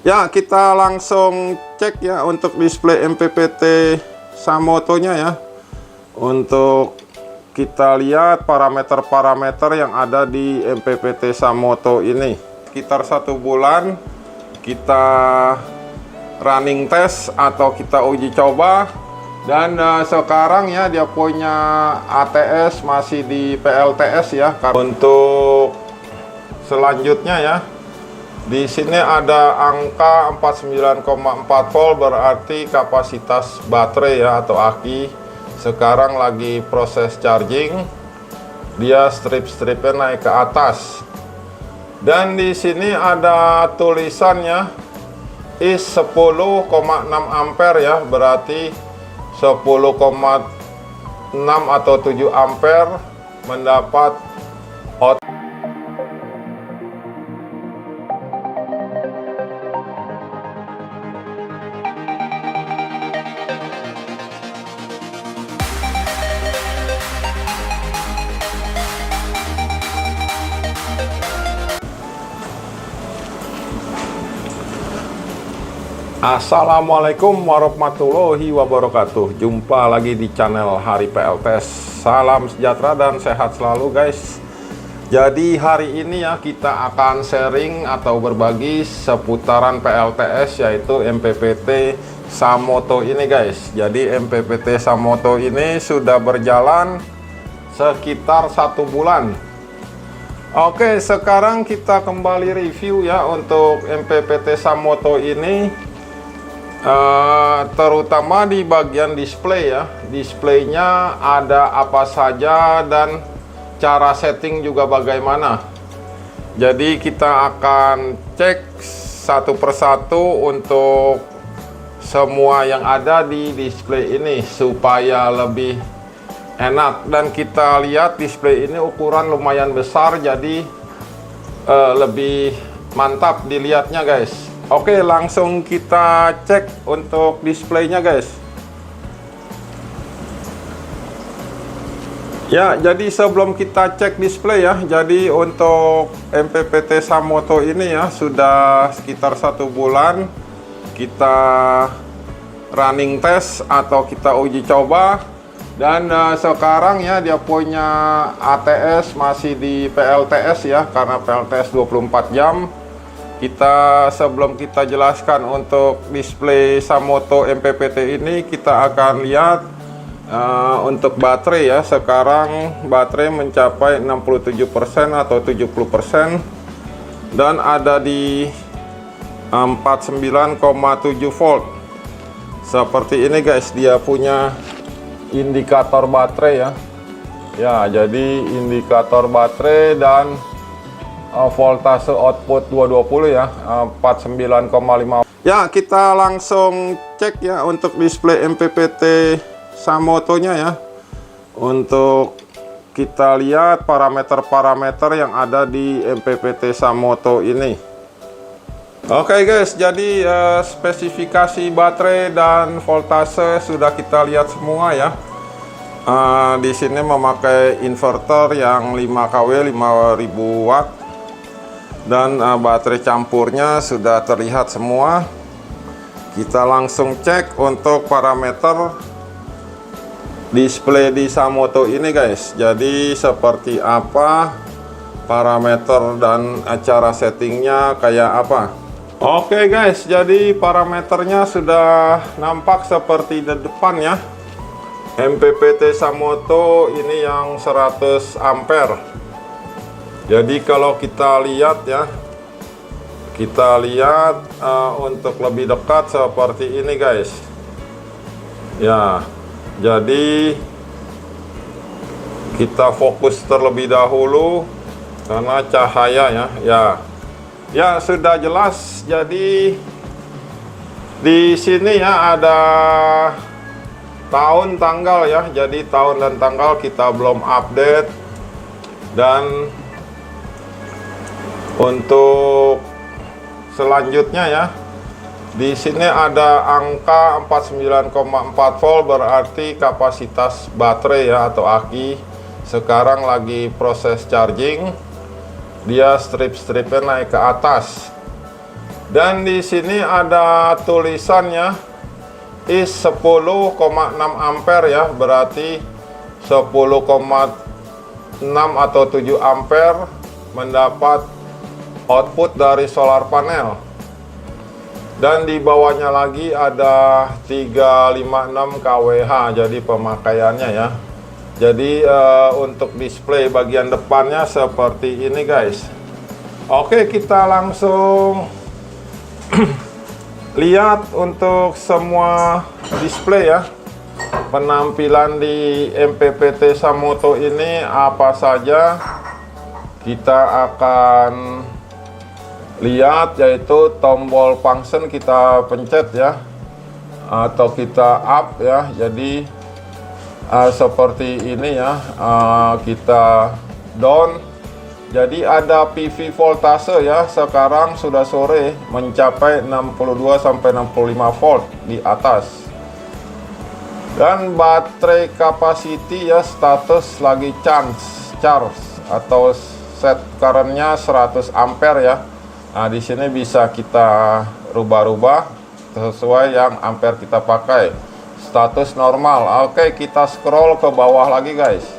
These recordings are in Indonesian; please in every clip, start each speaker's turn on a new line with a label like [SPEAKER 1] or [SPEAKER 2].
[SPEAKER 1] Ya, kita langsung cek ya untuk display MPPT Samoto-nya ya. Untuk kita lihat parameter-parameter yang ada di MPPT Samoto ini. Sekitar 1 bulan kita running test atau kita uji coba. Dan sekarang ya dia punya ATS masih di PLTS ya. Untuk selanjutnya ya, di sini ada angka 49,4 volt, berarti kapasitas baterai ya atau aki sekarang lagi proses charging. Dia strip-stripnya naik ke atas. Dan di sini ada tulisannya is 10,6 ampere ya, berarti 10,6 atau 7 ampere mendapat out. Assalamualaikum warahmatullahi wabarakatuh. Jumpa lagi di channel Hari PLTS. Salam sejahtera dan sehat selalu guys. Jadi hari ini ya kita akan sharing atau berbagi seputaran PLTS, yaitu MPPT Samoto ini guys. Jadi MPPT Samoto ini sudah berjalan sekitar 1 bulan. Oke, sekarang kita kembali review ya untuk MPPT Samoto ini. Terutama di bagian display ya, displaynya ada apa saja dan cara setting juga bagaimana. Jadi kita akan cek satu persatu untuk semua yang ada di display ini supaya lebih enak. Dan kita lihat display ini ukuran lumayan besar, jadi lebih mantap dilihatnya guys. Oke, langsung kita cek untuk displaynya guys. Ya, jadi sebelum kita cek display ya, jadi untuk MPPT Samoto ini ya sudah sekitar 1 bulan kita running test atau kita uji coba. Dan sekarang ya dia punya ATS masih di PLTS ya, karena PLTS 24 jam. Sebelum kita jelaskan untuk display Samoto MPPT ini, kita akan lihat untuk baterai ya. Sekarang baterai mencapai 67% atau 70% dan ada di 49,7 volt. Seperti ini guys, dia punya indikator baterai ya. Ya, jadi indikator baterai dan voltase output 220 ya, 49,5. Ya, kita langsung cek ya untuk display MPPT Samoto-nya ya. Untuk kita lihat parameter-parameter yang ada di MPPT Samoto ini. Oke guys, jadi spesifikasi baterai dan voltase sudah kita lihat semua ya. Di sini memakai inverter yang 5 kW 5000 watt. Dan baterai campurnya sudah terlihat semua. Kita langsung cek untuk parameter display di Samoto ini guys. Jadi seperti apa parameter dan cara settingnya kayak apa. Oke guys, jadi parameternya sudah nampak seperti di depan ya. MPPT Samoto ini yang 100 ampere. Jadi kalau kita lihat ya, untuk lebih dekat seperti ini guys. Ya, jadi kita fokus terlebih dahulu karena cahaya ya. Ya sudah jelas. Jadi di sini ya ada tahun tanggal ya. Jadi tahun dan tanggal kita belum update. Dan untuk selanjutnya ya, di sini ada angka 49,4 volt, berarti kapasitas baterai ya atau aki sekarang lagi proses charging. Dia strip-stripnya naik ke atas. Dan di sini ada tulisannya is 10,6 ampere ya, berarti 10,6 atau 7 ampere mendapat output dari solar panel. Dan di bawahnya lagi ada 356 kWh, jadi pemakaiannya ya. Jadi untuk display bagian depannya seperti ini guys. Oke, kita langsung lihat untuk semua display ya. Penampilan di MPPT Samoto ini apa saja kita akan lihat, yaitu tombol function kita pencet ya, atau kita up ya. Jadi seperti ini ya, kita down. Jadi ada PV voltase ya, sekarang sudah sore mencapai 62 sampai 65 volt di atas. Dan baterai capacity ya, status lagi charge atau set currentnya 100 ampere ya. Nah, di sini bisa kita rubah-rubah sesuai yang ampere kita pakai. Status normal. Oke, kita scroll ke bawah lagi guys.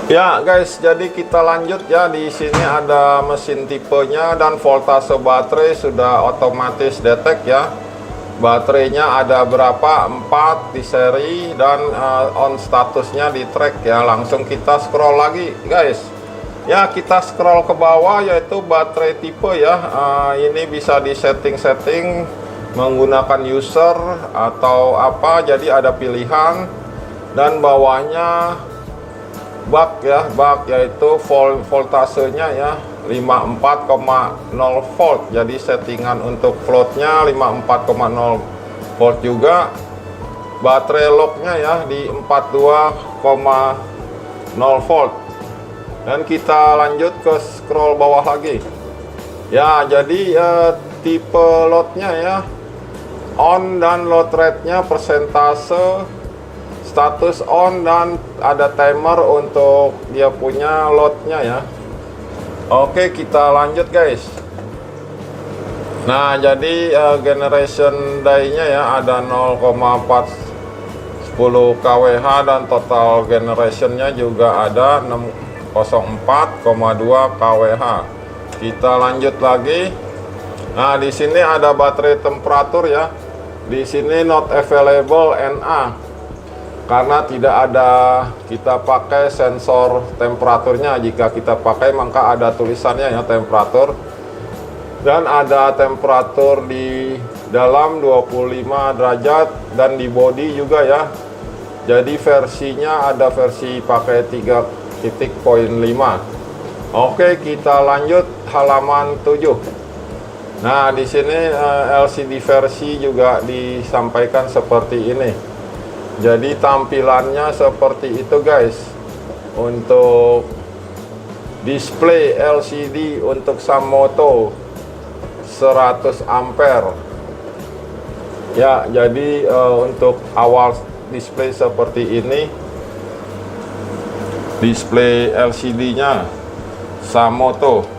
[SPEAKER 1] Ya guys, jadi kita lanjut ya. Di sini ada mesin tipenya dan voltase baterai sudah otomatis detect ya. Baterainya ada berapa? 4 di seri, dan on statusnya di track ya. Langsung kita scroll lagi guys. Ya, kita scroll ke bawah, yaitu baterai tipe ya. Ini bisa di setting menggunakan user atau apa, jadi ada pilihan. Dan bawahnya bak ya, bak yaitu voltasenya ya 54,0 volt. Jadi settingan untuk floatnya 54,0 volt juga. Baterai locknya ya di 42,0 volt. Dan kita lanjut ke scroll bawah lagi ya. Jadi tipe loadnya ya, on dan load rate-nya persentase, status on, dan ada timer untuk dia punya loadnya ya. Oke, kita lanjut guys. Nah, jadi generation day-nya ya ada 0,410 kWh, dan total generation-nya juga ada 604,2 kWh. Kita lanjut lagi. Nah, di sini ada baterai temperatur ya. Di sini not available NA, karena tidak ada kita pakai sensor temperaturnya. Jika kita pakai maka ada tulisannya ya, temperatur, dan ada temperatur di dalam 25 derajat dan di body juga ya. Jadi versinya ada versi pakai 3.5. Oke, kita lanjut halaman 7. Nah, di sini LCD versi juga disampaikan seperti ini. Jadi tampilannya seperti itu guys. Untuk display LCD untuk Samoto 100 ampere ya. Jadi untuk awal display seperti ini, display LCD nya Samoto.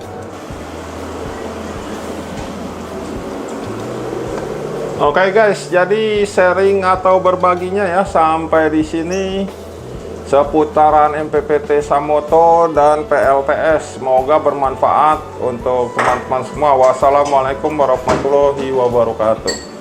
[SPEAKER 1] Oke guys, jadi sharing atau berbaginya ya sampai di sini seputaran MPPT Samoto dan PLTS. Semoga bermanfaat untuk teman-teman semua. Wassalamualaikum warahmatullahi wabarakatuh.